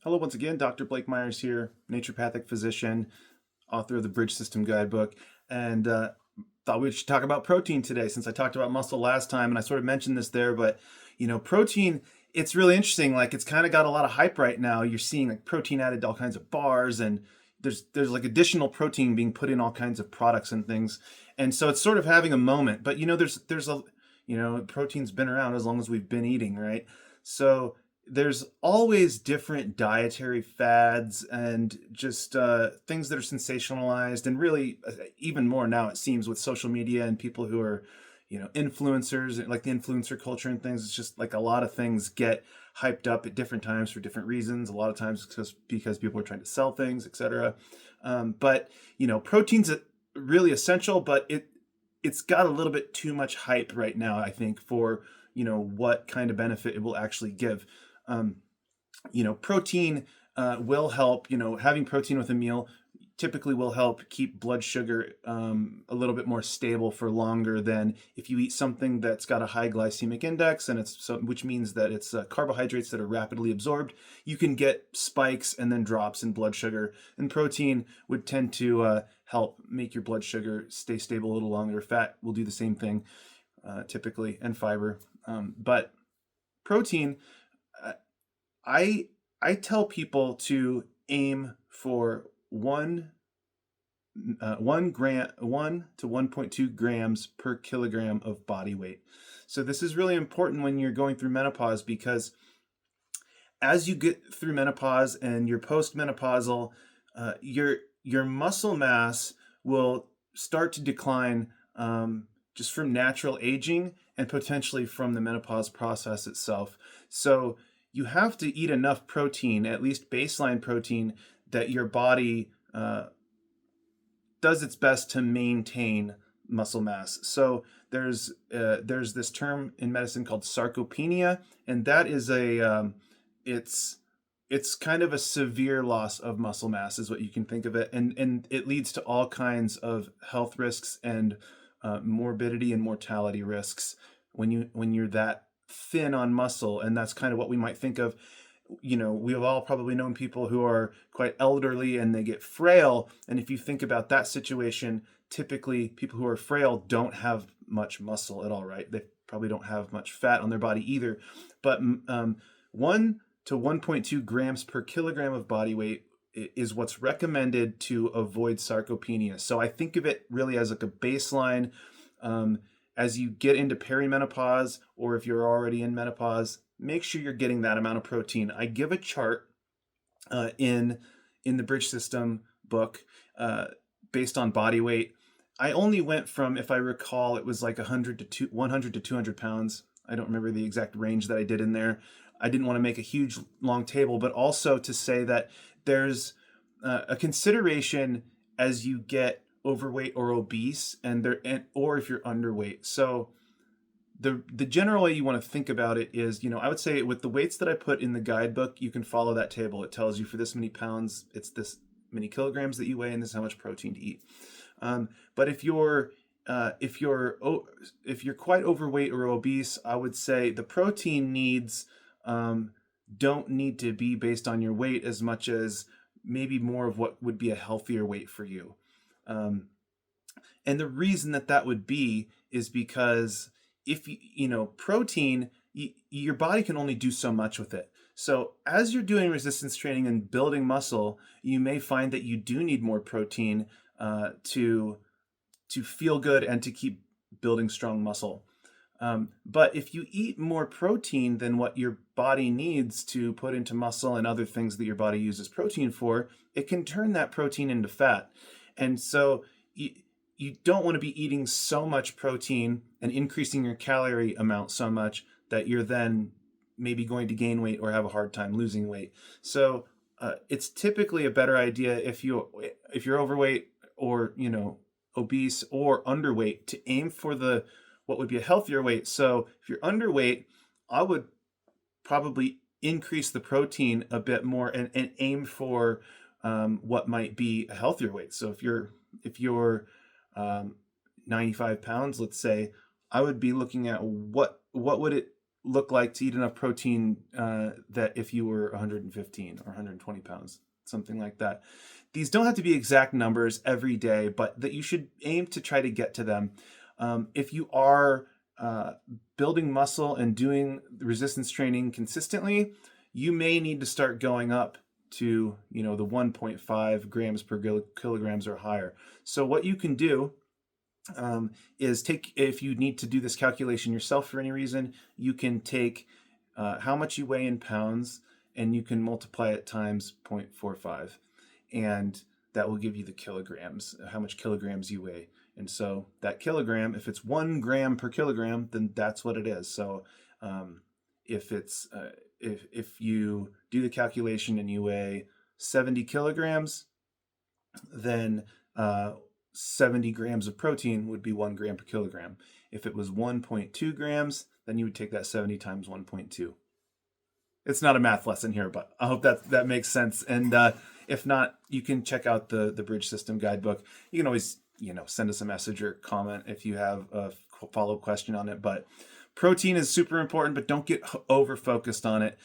Hello, once again. Dr. Blake Myers here, naturopathic physician, author of the Bridge System Guidebook, and thought we should talk about protein today since I talked about muscle last time, and I sort of mentioned this there. But protein, it's really interesting. Like it's kind of got a lot of hype right now. You're seeing like protein added to all kinds of bars, and there's like additional protein being put in all kinds of products and things, and so it's sort of having a moment. But there's a protein's been around as long as we've been eating, right? So there's always different dietary fads and just things that are sensationalized, and really even more now it seems with social media and people who are influencers, like the influencer culture and things. It's just like a lot of things get hyped up at different times for different reasons. A lot of times it's because people are trying to sell things, etc. But protein's really essential, but it's got a little bit too much hype right now, I think, for what kind of benefit it will actually give. um, Protein will help. Having protein with a meal typically will help keep blood sugar a little bit more stable for longer than if you eat something that's got a high glycemic index, and which means that it's carbohydrates that are rapidly absorbed. You can get spikes and then drops in blood sugar, and protein would tend to help make your blood sugar stay stable a little longer. Fat will do the same thing, typically, and fiber. But protein, uh, I I tell people to aim for 1 to 1.2 grams per kilogram of body weight. So this is really important when you're going through menopause, because as you get through menopause and you're postmenopausal, your muscle mass will start to decline, just from natural aging and potentially from the menopause process itself. So you have to eat enough protein, at least baseline protein, that your body does its best to maintain muscle mass. So there's this term in medicine called sarcopenia, and that is it's it's kind of a severe loss of muscle mass, is what you can think of it, and it leads to all kinds of health risks and morbidity and mortality risks when you're that thin on muscle. And that's kind of what we might think of. We've all probably known people who are quite elderly and they get frail. And if you think about that situation, typically people who are frail don't have much muscle at all, right? They probably don't have much fat on their body either. But 1 to 1.2 grams per kilogram of body weight is what's recommended to avoid sarcopenia. So I think of it really as like a baseline. As you get into perimenopause, or if you're already in menopause, make sure you're getting that amount of protein. I give a chart in the Bridge System book, based on body weight. I only went from, if I recall, it was like 100 to 200 pounds. I don't remember the exact range that I did in there. I didn't want to make a huge long table, but also to say that there's a consideration as you get overweight or obese, or if you're underweight. So the general way you want to think about it is, I would say with the weights that I put in the guidebook, you can follow that table. It tells you for this many pounds, it's this many kilograms that you weigh, and this is how much protein to eat. But if you're quite overweight or obese, I would say the protein needs don't need to be based on your weight as much as maybe more of what would be a healthier weight for you. Um, and the reason that would be is because if protein, your body can only do so much with it. So as you're doing resistance training and building muscle, you may find that you do need more protein to feel good and to keep building strong muscle. But if you eat more protein than what your body needs to put into muscle and other things that your body uses protein for, it can turn that protein into fat. And so you don't want to be eating so much protein and increasing your calorie amount so much that you're then maybe going to gain weight or have a hard time losing weight. So it's typically a better idea if you're overweight or obese or underweight to aim for what would be a healthier weight. So if you're underweight, I would probably increase the protein a bit more and aim for what might be a healthier weight. So if you're 95 pounds, let's say, I would be looking at what would it look like to eat enough protein that if you were 115 or 120 pounds, something like that. These don't have to be exact numbers every day, but that you should aim to try to get to them. If you are building muscle and doing resistance training consistently, you may need to start going up to, the 1.5 grams per kilograms or higher. So what you can do is if you need to do this calculation yourself for any reason, you can take how much you weigh in pounds and you can multiply it times 0.45. And that will give you the kilograms, how much kilograms you weigh. And so that kilogram, if it's 1 gram per kilogram, then that's what it is. So if you do the calculation and you weigh 70 kilograms, then 70 grams of protein would be 1 gram per kilogram. If it was 1.2 grams, then you would take that 70 times 1.2. It's not a math lesson here, but I hope that makes sense. And if not, you can check out the Bridge System Guidebook. You can always send us a message or comment if you have a follow-up question on it. But protein is super important, but don't get over-focused on it.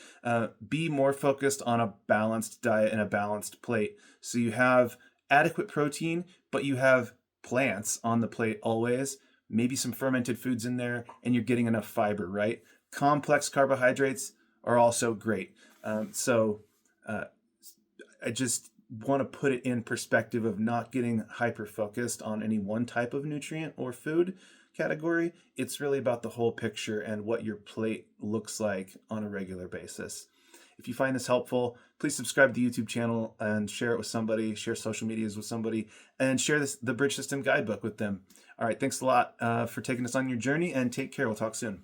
Be more focused on a balanced diet and a balanced plate. So you have adequate protein, but you have plants on the plate always, maybe some fermented foods in there, and you're getting enough fiber, right? Complex carbohydrates are also great. I just want to put it in perspective of not getting hyper-focused on any one type of nutrient or food category. It's really about the whole picture and what your plate looks like on a regular basis. If you find this helpful, please subscribe to the YouTube channel and share it with somebody, share social medias with somebody, and share the Bridge System Guidebook with them. All right, thanks a lot for taking us on your journey, and take care. We'll talk soon.